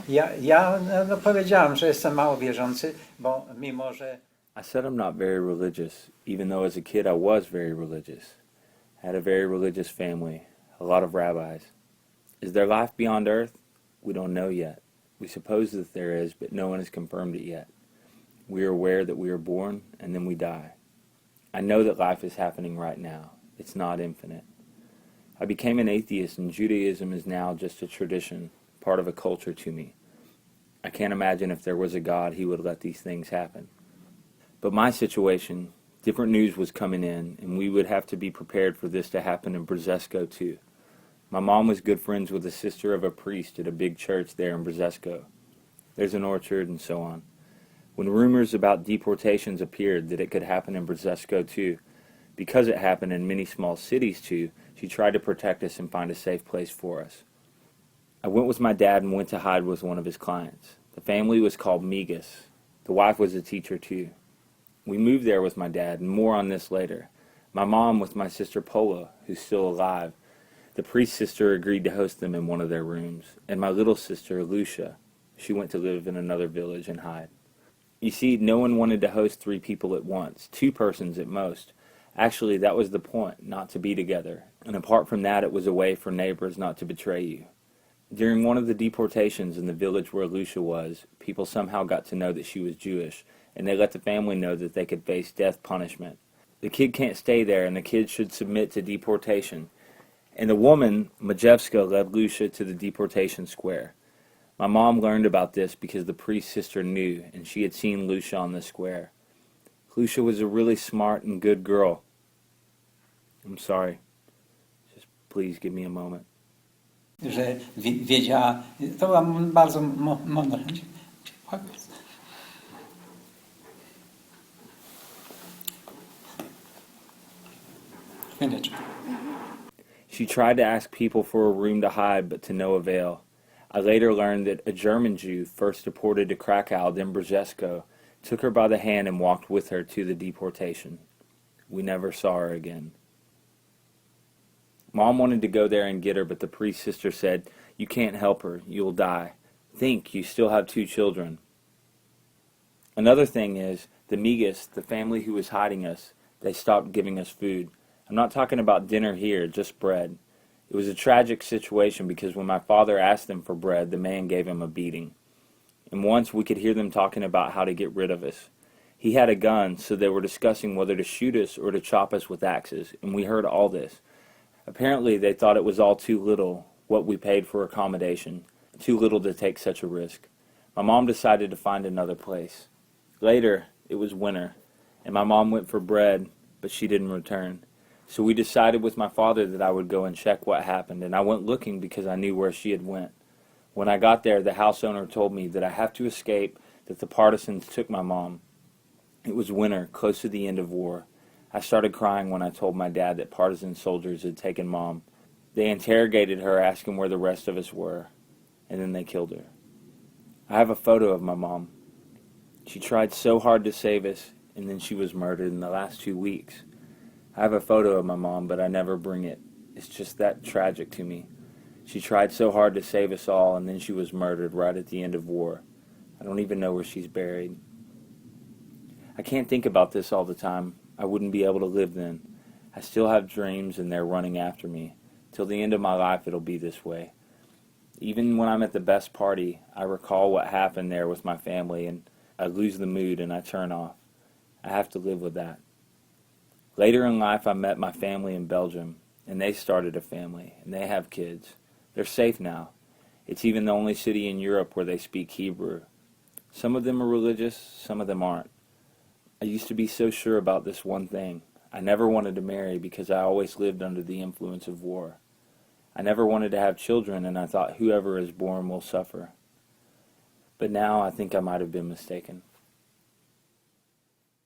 Ja powiedziałem, że jestem mało wierzący, bo mimo, że I said I'm not very religious, even though as a kid I was very religious. I had a very religious family, a lot of rabbis. Is there life beyond Earth? We don't know yet. We suppose that there is, but no one has confirmed it yet. We are aware that we are born, and then we die. I know that life is happening right now. It's not infinite. I became an atheist, and Judaism is now just a tradition, part of a culture to me. I can't imagine if there was a God, he would let these things happen. But my situation, different news was coming in, and we would have to be prepared for this to happen in Brzezko too. My mom was good friends with the sister of a priest at a big church there in Brzezko. There's an orchard and so on. When rumors about deportations appeared that it could happen in Brzezko too, because it happened in many small cities too, she tried to protect us and find a safe place for us. I went with my dad and went to hide with one of his clients. The family was called Migas. The wife was a teacher too. We moved there with my dad, and more on this later. My mom with my sister Pola, who's still alive. The priest's sister agreed to host them in one of their rooms, and my little sister, Lucia, she went to live in another village and hide. You see, no one wanted to host 3 people at once, 2 persons at most. Actually, that was the point, not to be together. And apart from that, it was a way for neighbors not to betray you. During one of the deportations in the village where Lucia was, people somehow got to know that she was Jewish, and they let the family know that they could face death punishment. The kid can't stay there, and the kid should submit to deportation. And the woman, Majewska, led Lucia to the deportation square. My mom learned about this because the priest's sister knew, and she had seen Lucia on the square. Lucia was a really smart and good girl. I'm sorry. Just please give me a moment. że wiedziała, to była bardzo mądra. She tried to ask people for a room to hide, but to no avail. I later learned that a German Jew, first deported to Krakow, then Brzezko, took her by the hand and walked with her to the deportation. We never saw her again. Mom wanted to go there and get her, but the priest's sister said, "You can't help her. You'll die. Think, you still have 2 children." Another thing is, the Migas, the family who was hiding us, they stopped giving us food. I'm not talking about dinner here, just bread. It was a tragic situation because when my father asked them for bread, the man gave him a beating. And once we could hear them talking about how to get rid of us. He had a gun, so they were discussing whether to shoot us or to chop us with axes, and we heard all this. Apparently they thought it was all too little, what we paid for accommodation, too little to take such a risk. My mom decided to find another place. Later, it was winter, and my mom went for bread, but she didn't return. So we decided with my father that I would go and check what happened, and I went looking because I knew where she had went. When I got there, the house owner told me that I have to escape, that the partisans took my mom. It was winter, close to the end of war. I started crying when I told my dad that partisan soldiers had taken Mom. They interrogated her, asking where the rest of us were, and then they killed her. I have a photo of my mom. She tried so hard to save us, and then she was murdered in the last 2 weeks. I have a photo of my mom, but I never bring it. It's just that tragic to me. She tried so hard to save us all, and then she was murdered right at the end of war. I don't even know where she's buried. I can't think about this all the time. I wouldn't be able to live then. I still have dreams, and they're running after me. Till the end of my life, it'll be this way. Even when I'm at the best party, I recall what happened there with my family, and I lose the mood and I turn off. I have to live with that. Later in life, I met my family in Belgium, and they started a family, and they have kids. They're safe now. It's even the only city in Europe where they speak Hebrew. Some of them are religious, some of them aren't. I used to be so sure about this one thing. I never wanted to marry because I always lived under the influence of war. I never wanted to have children, and I thought whoever is born will suffer. But now I think I might have been mistaken.